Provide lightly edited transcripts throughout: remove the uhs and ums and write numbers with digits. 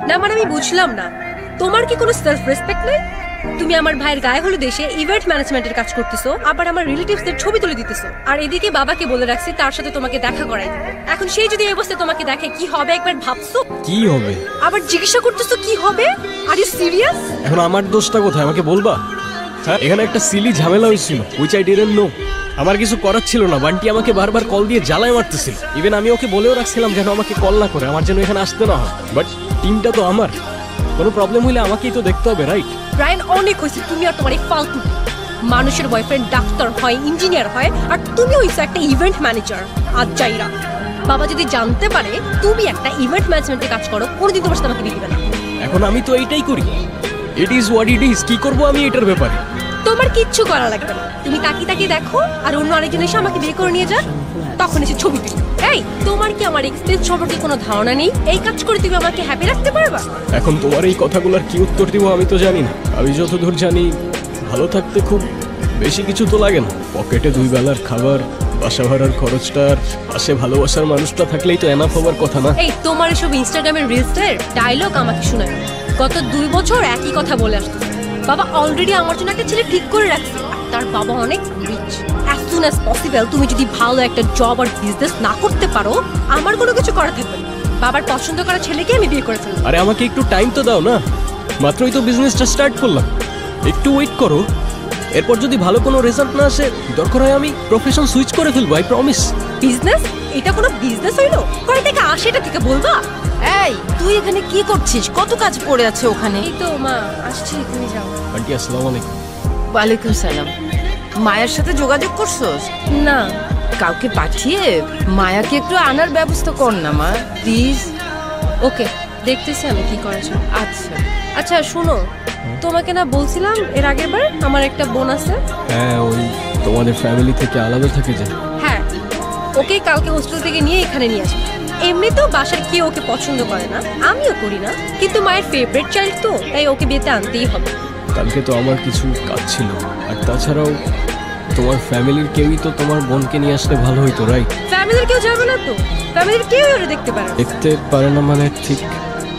না মানে আমি বুঝলাম না, তোমার কি কোনো সেলফ রেসপেক্ট নেই? তুমি আমার ভাইয়ের গায়ে হলুদ এসে ইভেন্ট ম্যানেজমেন্টের কাজ করতেছো, আবার আমার রিলেটিভসদের ছবি তুলে দিতেছো, আর এদিকে বাবাকে বলে রাখছি তার সাথে তোমাকে দেখা করাই দিতে। এখন সেই যদি এই অবস্থায় তোমাকে দেখে কি হবে একবার ভাবছো? কি হবে? আবার জিজ্ঞাসা করতেছো কি হবে? Are you serious? এখন আমার দোষটা কোথায় আমাকে বলবা? হ্যাঁ, এখানে একটা সিলি ঝামেলা হয়েছিল, হুইচ আই ডিডন্ট নো। আমার কিছু করার ছিল না, বান্টি আমাকে বারবার কল দিয়ে জ্বালায় মারতেছিল। ইভেন আমি ওকে বলেও রাখছিলাম যেন আমাকে কল না করে, আমার যেন এখানে আসতে না হয়। বাট টিমটা তো আমার, কোনো প্রবলেম হইলে আমাকেই তো দেখতে হবে, রাইট? ব্রায়ান, অনেক হয়েছে তুমি আর তোমার এই ফালতু। মানুষের বয়ফ্রেন্ড ডাক্তার হয়, ইঞ্জিনিয়ার হয়, আর তুমি হইছো একটা ইভেন্ট ম্যানেজার। আজ যাইরা বাবা যদি জানতে পারে তুমি একটা ইভেন্ট ম্যানেজমেন্টে কাজ করো, কোনোদিন তোমার সাথে আমাকে বিয়ে দিবে না। এখন আমি তো এইটাই করি, it is what it is. কি করবো আমি এটার ব্যাপারে? তোমার কিচ্ছু করা লাগবে না, তুমি তাকিয়ে তাকিয়ে দেখো আর অন্য আরেকজন এসে আমাকে বিয়ে করে নিয়ে যাক, তখন এসে ছবি তুলি। এই, তোমার কি আমার এক্সপেরিয়েন্স সম্পর্কে কোনো ধারণা নেই? এই কাজ করে তুমি আমাকে হ্যাপি রাখতে পারবা? এখন তোমার এই কথাগুলোর কি উত্তর দিব আমি তো জানি না। আমি যতদূর জানি ভালো থাকতে খুব বেশি কিছু তো লাগে না, পকেটে 2 বেলার খাবার, বাসা ভাড়ার খরচটা, আর পাশে ভালোবাসার মানুষটা থাকলেই তো এনাফ হবার কথা না? এই, তোমার এসব ইনস্টাগ্রামের রিলসের ডায়লগ আমাকে শোনায়। গত 2 বছর একই কথা বলে আসতেছে। বাবা অলরেডি আমার জন্য একটা ছেলে ঠিক করে রাখছে, তার বাবা অনেক rich. As soon as possible তুমি যদি ভালো একটা জব আর বিজনেস না করতে পারো, আমার কোনো কিছু করা থাকবে না। বাবার পছন্দ করা ছেলেকে আমি বিয়ে করে ফেলবো। আরে আমাকে একটু টাইম তো দাও না, মাত্রই তো বিজনেসটা স্টার্ট করলাম, একটু ওয়েট করো। এরপর যদি ভালো কোনো রেজাল্ট না আসে, দরকার হয় আমি প্রফেশন সুইচ করে ফেলবো, আই প্রমিস। বিজনেস? এটা কোনো বিজনেস হইলো? কয় টাকা আসে এটা থেকে বলবা? এই, তুই এখানে কি করছিস? কত কাজ পড়ে আছে ওখানে। এই তো মা আসছি, তুমি যাও। আন্টি আসসালামু আলাইকুম। ওয়ালাইকুম সালাম। মায়ের সাথে যোগাযোগ করছস? না। কাউকে পাঠিয়ে মায়াকে একটু আনার ব্যবস্থা কর না মা, প্লিজ। ওকে, দেখতেছি আমি কি করা যায়। আচ্ছা আচ্ছা শুনো, তোমাকে না বলছিলাম এর আগের বার আমার একটা বোন আছে? হ্যাঁ, ওই তোমাদের ফ্যামিলি থেকে আলাদা থাকে যে। হ্যাঁ, ওকে কালকে হোস্টেল থেকে নিয়ে এখানে নিয়ে আসি। এমনিতেও বাসার কেউ ওকে পছন্দ করে না, আমিও করি না, কিন্তু মায়ের ফেভারিট চাইল্ড তো, তাই ওকে বিয়েতে আনতেই হবে। কালকে তো আমার কিছু কাজ ছিল, আর তাছাড়াও তোমার ফ্যামিলির কেউই তো তোমার বোনকে নিয়ে আসলে ভালো হইতো, রাইট? ফ্যামিলির কেউ যাবে না তো? ফ্যামিলির কেউ ওরে দেখতে পারে না। দেখতে পারে না মানে? ঠিক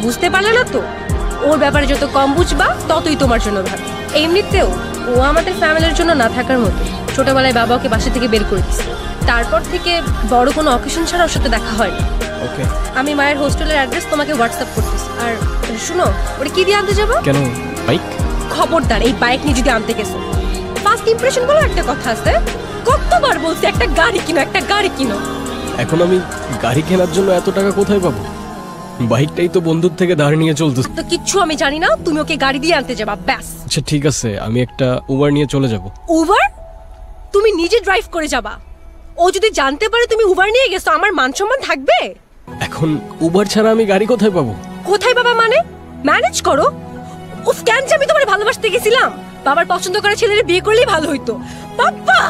বুঝতে পারলে না তো? ওর ব্যাপারে যত কম বুঝবা ততই তোমার জন্য ভালো। এমনিতেও ও আমাদের ফ্যামিলির জন্য না থাকার মতো। ছোটবেলায় বাবা ওকে বাসা থেকে বের করে দিচ্ছে, তারপর থেকে বড় কোনো অকেশন ছাড়া ওর সাথে দেখা হয়নি। ওকে, আমি মায়ের হোস্টেলের অ্যাড্রেস তোমাকে হোয়াটসঅ্যাপ করতেছি। আর শুনো, ওটা কি দিয়ে আনতে যাবো? কেন বাইক? খবরদার এই বাইক নিয়ে যদি আনতে গেছো। ফার্স্ট ইমপ্রেশন বলে একটা কথা আছে, কতবার বলছি একটা গাড়ি কিনো, একটা গাড়ি কিনো। এখন আমি গাড়ি কেনার জন্য এত টাকা কোথায় পাবো? বাইকটাই তো বন্ধুর থেকে ধার নিয়ে চলতেছে। তো কিচ্ছু আমি জানি না, তুমি ওকে গাড়ি দিয়ে আনতে যাবা, ব্যাস। আচ্ছা ঠিক আছে, আমি একটা উবার নিয়ে চলে যাব। উবার? তুমি নিজে ড্রাইভ করে যাবা? ও যদি জানতে পারে তুমি উবার নিয়ে গেছো, আমার মান সম্মান থাকবে? এখন উবার ছাড়া আমি গাড়ি কোথায় পাবো? কোথায় বাবা মানে? ম্যানেজ করো। উফ, কেন যে আমি তোমার ভালোবাসতে গেছিলাম? বাবার পছন্দ করা ছেলের বিয়ে করলেই ভালো হইতো। বাবা